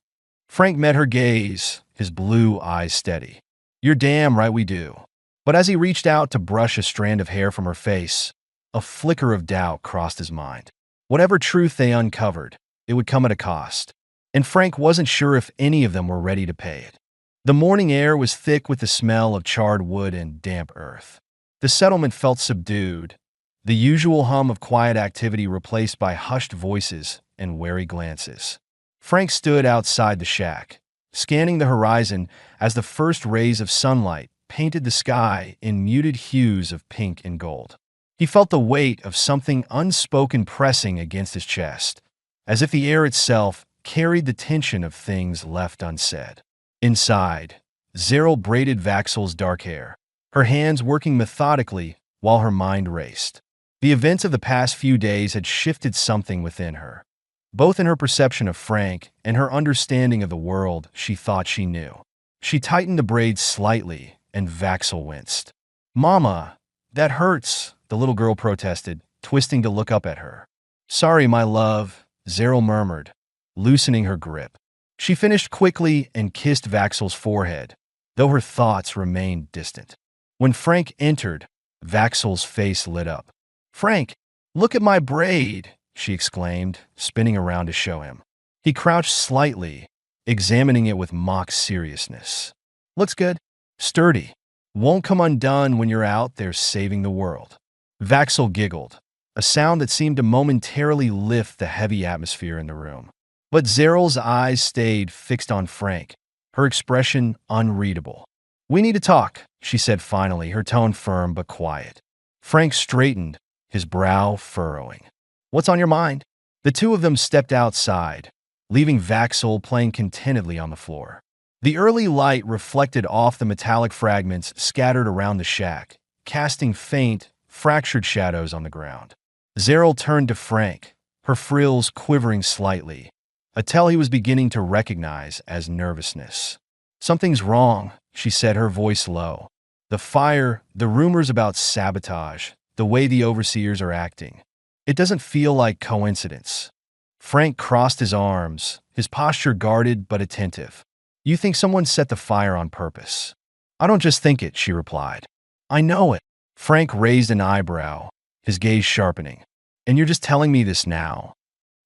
Frank met her gaze, his blue eyes steady. You're damn right we do. But as he reached out to brush a strand of hair from her face, a flicker of doubt crossed his mind. Whatever truth they uncovered, it would come at a cost. And Frank wasn't sure if any of them were ready to pay it. The morning air was thick with the smell of charred wood and damp earth. The settlement felt subdued, the usual hum of quiet activity replaced by hushed voices and wary glances. Frank stood outside the shack, scanning the horizon as the first rays of sunlight painted the sky in muted hues of pink and gold. He felt the weight of something unspoken pressing against his chest, as if the air itself carried the tension of things left unsaid. Inside, Zeril braided Vaxel's dark hair, her hands working methodically while her mind raced. The events of the past few days had shifted something within her, both in her perception of Frank and her understanding of the world she thought she knew. She tightened the braids slightly, and Vaxel winced. "Mama, that hurts," the little girl protested, twisting to look up at her. "Sorry, my love," Zeril murmured, loosening her grip. She finished quickly and kissed Vaxel's forehead, though her thoughts remained distant. When Frank entered, Vaxel's face lit up. "Frank, look at my braid," she exclaimed, spinning around to show him. He crouched slightly, examining it with mock seriousness. "Looks good. Sturdy. Won't come undone when you're out there saving the world." Vaxel giggled, a sound that seemed to momentarily lift the heavy atmosphere in the room. But Zeril's eyes stayed fixed on Frank, her expression unreadable. "We need to talk," she said finally, her tone firm but quiet. Frank straightened, his brow furrowing. "What's on your mind?" The two of them stepped outside, leaving Vaxel playing contentedly on the floor. The early light reflected off the metallic fragments scattered around the shack, casting faint, fractured shadows on the ground. Zeril turned to Frank, her frills quivering slightly, a tell he was beginning to recognize as nervousness. "Something's wrong," she said, her voice low. "The fire, the rumors about sabotage, the way the overseers are acting. It doesn't feel like coincidence." Frank crossed his arms, his posture guarded but attentive. "You think someone set the fire on purpose?" "I don't just think it," she replied. "I know it." Frank raised an eyebrow, his gaze sharpening. "And you're just telling me this now?"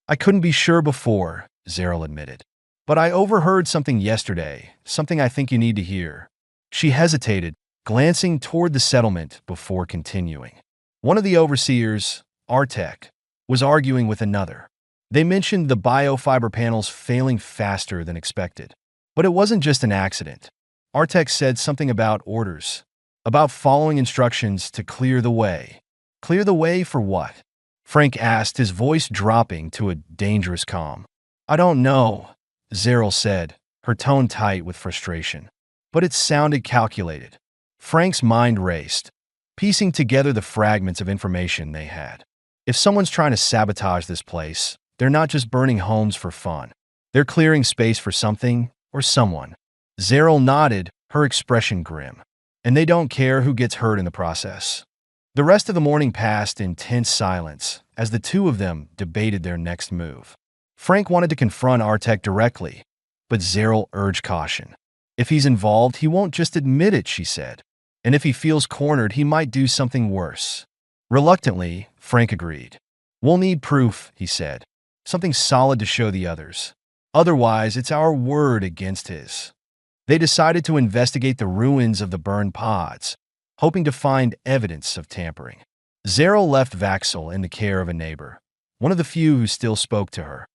"I couldn't be sure before," Zeril admitted. "But I overheard something yesterday, something I think you need to hear." She hesitated, glancing toward the settlement before continuing. One of the overseers, Artek, was arguing with another. They mentioned the biofiber panels failing faster than expected. But it wasn't just an accident. Artek said something about orders, about following instructions to clear the way. Clear the way for what? Frank asked, his voice dropping to a dangerous calm. "I don't know," Zeril said, her tone tight with frustration. But it sounded calculated. Frank's mind raced, piecing together the fragments of information they had. If someone's trying to sabotage this place, they're not just burning homes for fun. They're clearing space for something or someone. Zeril nodded, her expression grim. And they don't care who gets hurt in the process. The rest of the morning passed in tense silence as the two of them debated their next move. Frank wanted to confront Artek directly, but Zeril urged caution. If he's involved, he won't just admit it, she said. And if he feels cornered, he might do something worse. Reluctantly, Frank agreed. "We'll need proof," he said. "Something solid to show the others. Otherwise, it's our word against his." They decided to investigate the ruins of the burned pods, hoping to find evidence of tampering. Zeril left Vaxel in the care of a neighbor, one of the few who still spoke to her,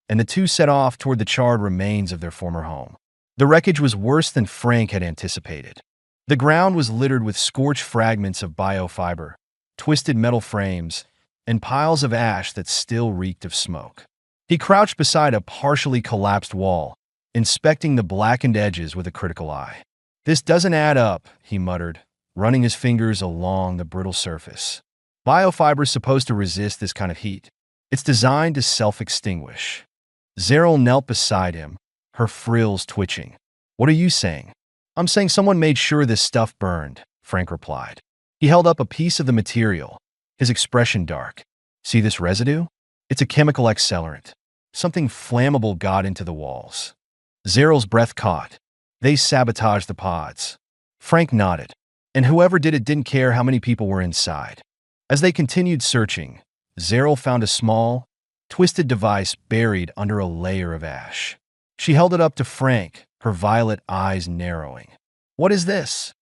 and the two set off toward the charred remains of their former home. The wreckage was worse than Frank had anticipated. The ground was littered with scorched fragments of biofiber, twisted metal frames, and piles of ash that still reeked of smoke. He crouched beside a partially collapsed wall, inspecting the blackened edges with a critical eye. "This doesn't add up," he muttered, running his fingers along the brittle surface. "Biofiber's supposed to resist this kind of heat. It's designed to self-extinguish." Zeril knelt beside him, her frills twitching. "What are you saying?" "I'm saying someone made sure this stuff burned," Frank replied. He held up a piece of the material, his expression dark. "See this residue? It's a chemical accelerant. Something flammable got into the walls." Zeril's breath caught. "They sabotaged the pods." Frank nodded. "And whoever did it didn't care how many people were inside." As they continued searching, Zeril found a small, twisted device buried under a layer of ash. She held it up to Frank, her violet eyes narrowing. "What is this?"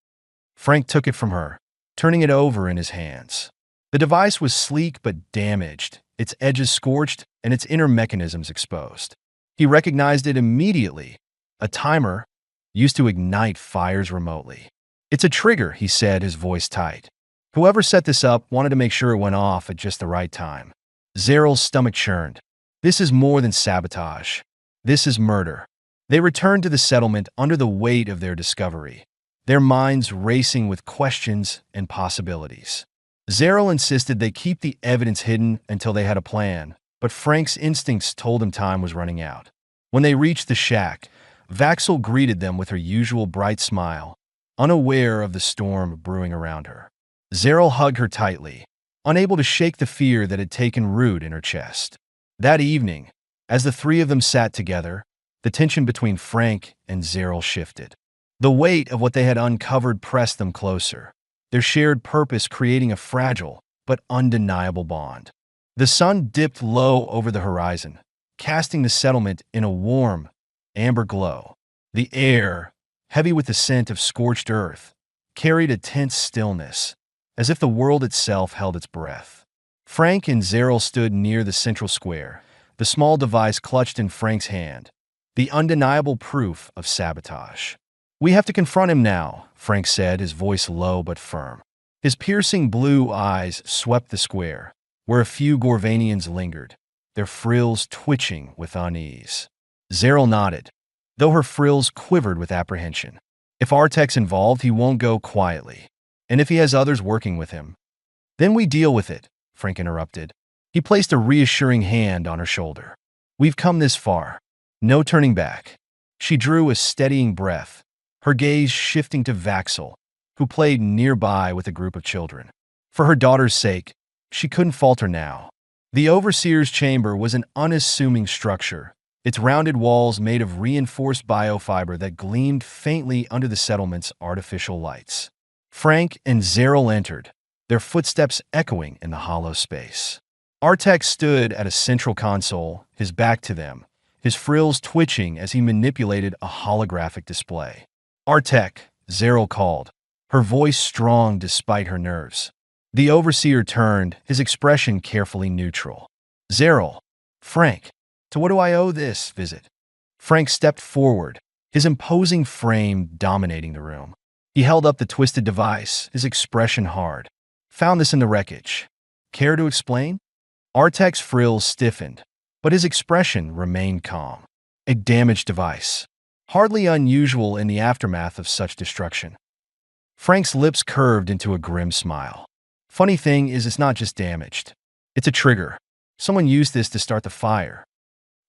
Frank took it from her, turning it over in his hands. The device was sleek but damaged, its edges scorched and its inner mechanisms exposed. He recognized it immediately, a timer used to ignite fires remotely. "It's a trigger," he said, his voice tight. "Whoever set this up wanted to make sure it went off at just the right time." Zeril's stomach churned. "This is more than sabotage. This is murder." They returned to the settlement under the weight of their discovery, their minds racing with questions and possibilities. Zeril insisted they keep the evidence hidden until they had a plan, but Frank's instincts told him time was running out. When they reached the shack, Vaxel greeted them with her usual bright smile, unaware of the storm brewing around her. Zeril hugged her tightly, unable to shake the fear that had taken root in her chest. That evening, as the three of them sat together, the tension between Frank and Zeril shifted. The weight of what they had uncovered pressed them closer, their shared purpose creating a fragile but undeniable bond. The sun dipped low over the horizon, casting the settlement in a warm, amber glow. The air, heavy with the scent of scorched earth, carried a tense stillness, as if the world itself held its breath. Frank and Zeril stood near the central square, the small device clutched in Frank's hand, the undeniable proof of sabotage. "We have to confront him now," Frank said, his voice low but firm. His piercing blue eyes swept the square, where a few Gorvanians lingered, their frills twitching with unease. Zeril nodded, though her frills quivered with apprehension. "If Artek's involved, he won't go quietly. And if he has others working with him, then we deal with it," Frank interrupted. He placed a reassuring hand on her shoulder. "We've come this far. No turning back." She drew a steadying breath, her gaze shifting to Vaxel, who played nearby with a group of children. For her daughter's sake, she couldn't falter now. The Overseer's chamber was an unassuming structure, its rounded walls made of reinforced biofiber that gleamed faintly under the settlement's artificial lights. Frank and Zeril entered, their footsteps echoing in the hollow space. Artek stood at a central console, his back to them, his frills twitching as he manipulated a holographic display. "Artek," Zeril called, her voice strong despite her nerves. The Overseer turned, his expression carefully neutral. "Zeril, Frank, to what do I owe this visit?" Frank stepped forward, his imposing frame dominating the room. He held up the twisted device, his expression hard. "Found this in the wreckage. Care to explain?" Artek's frills stiffened, but his expression remained calm. "A damaged device. Hardly unusual in the aftermath of such destruction." Frank's lips curved into a grim smile. "Funny thing is, it's not just damaged. It's a trigger. Someone used this to start the fire."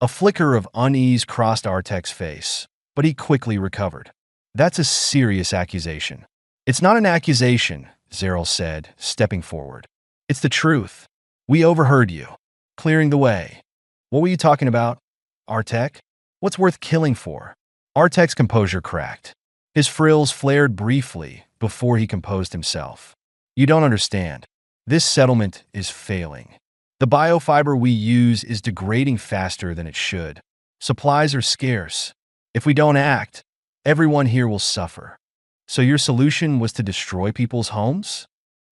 A flicker of unease crossed Artek's face, but he quickly recovered. "That's a serious accusation." "It's not an accusation," Zeril said, stepping forward. "It's the truth. We overheard you, clearing the way." "What were you talking about, Artek? What's worth killing for?" Artek's composure cracked. His frills flared briefly before he composed himself. "You don't understand. This settlement is failing. The biofiber we use is degrading faster than it should. Supplies are scarce. If we don't act, everyone here will suffer." "So your solution was to destroy people's homes?"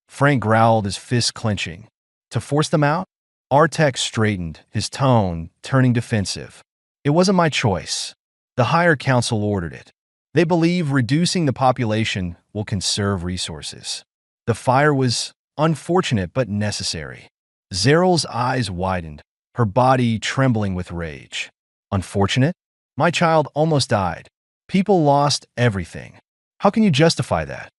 Frank growled, his fists clenching. "To force them out?" Artek straightened, his tone turning defensive. "It wasn't my choice. The higher council ordered it. They believe reducing the population will conserve resources. The fire was unfortunate but necessary." Zeril's eyes widened, her body trembling with rage. "Unfortunate? My child almost died. People lost everything. How can you justify that?"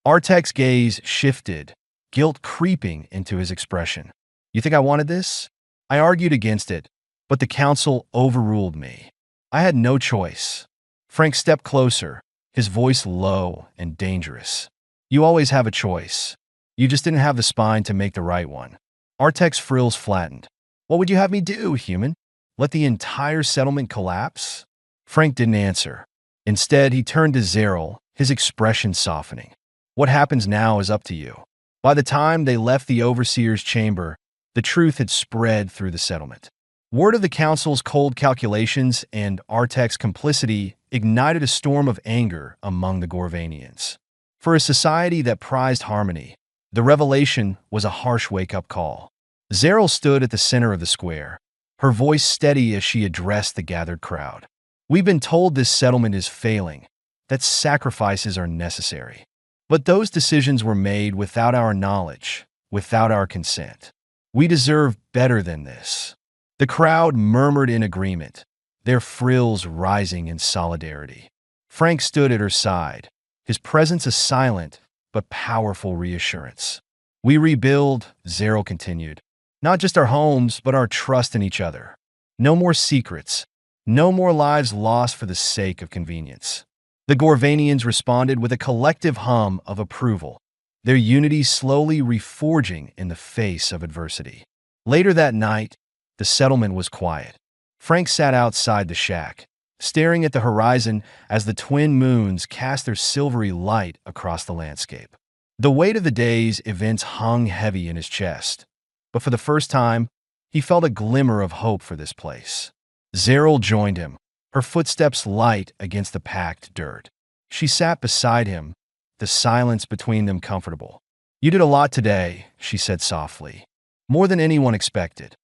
Artek's gaze shifted, guilt creeping into his expression. "You think I wanted this? I argued against it, but the council overruled me. I had no choice." Frank stepped closer, his voice low and dangerous. "You always have a choice. You just didn't have the spine to make the right one." Artek's frills flattened. "What would you have me do, human? Let the entire settlement collapse?" Frank didn't answer. Instead, he turned to Zeril, his expression softening. "What happens now is up to you." By the time they left the Overseer's chamber, the truth had spread through the settlement. Word of the council's cold calculations and Artek's complicity ignited a storm of anger among the Gorvanians. For a society that prized harmony, the revelation was a harsh wake-up call. Zeril stood at the center of the square, her voice steady as she addressed the gathered crowd. "We've been told this settlement is failing, that sacrifices are necessary. But those decisions were made without our knowledge, without our consent. We deserve better than this." The crowd murmured in agreement, their frills rising in solidarity. Frank stood at her side, his presence a silent but powerful reassurance. "We rebuild," Zero continued, "not just our homes, but our trust in each other. No more secrets, no more lives lost for the sake of convenience." The Gorvanians responded with a collective hum of approval, their unity slowly reforging in the face of adversity. Later that night, the settlement was quiet. Frank sat outside the shack, staring at the horizon as the twin moons cast their silvery light across the landscape. The weight of the day's events hung heavy in his chest, but for the first time, he felt a glimmer of hope for this place. Zeril joined him, her footsteps light against the packed dirt. She sat beside him, the silence between them comfortable. "You did a lot today," she said softly. "More than anyone expected."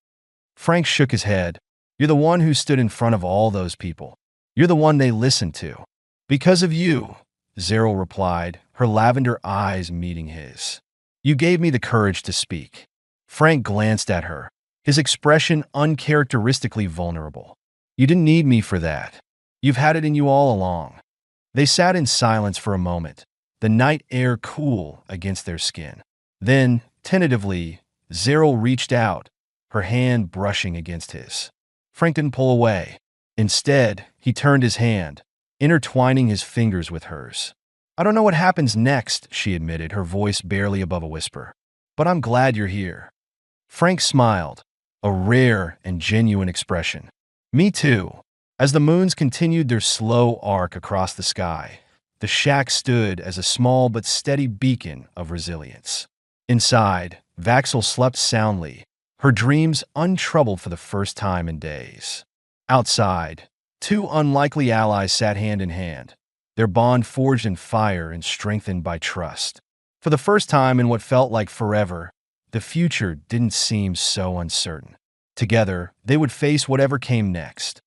Frank shook his head. "You're the one who stood in front of all those people. You're the one they listened to." "Because of you," Zeril replied, her lavender eyes meeting his. "You gave me the courage to speak." Frank glanced at her, his expression uncharacteristically vulnerable. "You didn't need me for that. You've had it in you all along." They sat in silence for a moment, the night air cool against their skin. Then, tentatively, Zeril reached out, her hand brushing against his. Frank didn't pull away. Instead, he turned his hand, intertwining his fingers with hers. "I don't know what happens next," she admitted, her voice barely above a whisper. "But I'm glad you're here." Frank smiled, a rare and genuine expression. "Me too." As the moons continued their slow arc across the sky, the shack stood as a small but steady beacon of resilience. Inside, Vaxel slept soundly, her dreams untroubled for the first time in days. Outside, two unlikely allies sat hand in hand, their bond forged in fire and strengthened by trust. For the first time in what felt like forever, the future didn't seem so uncertain. Together, they would face whatever came next.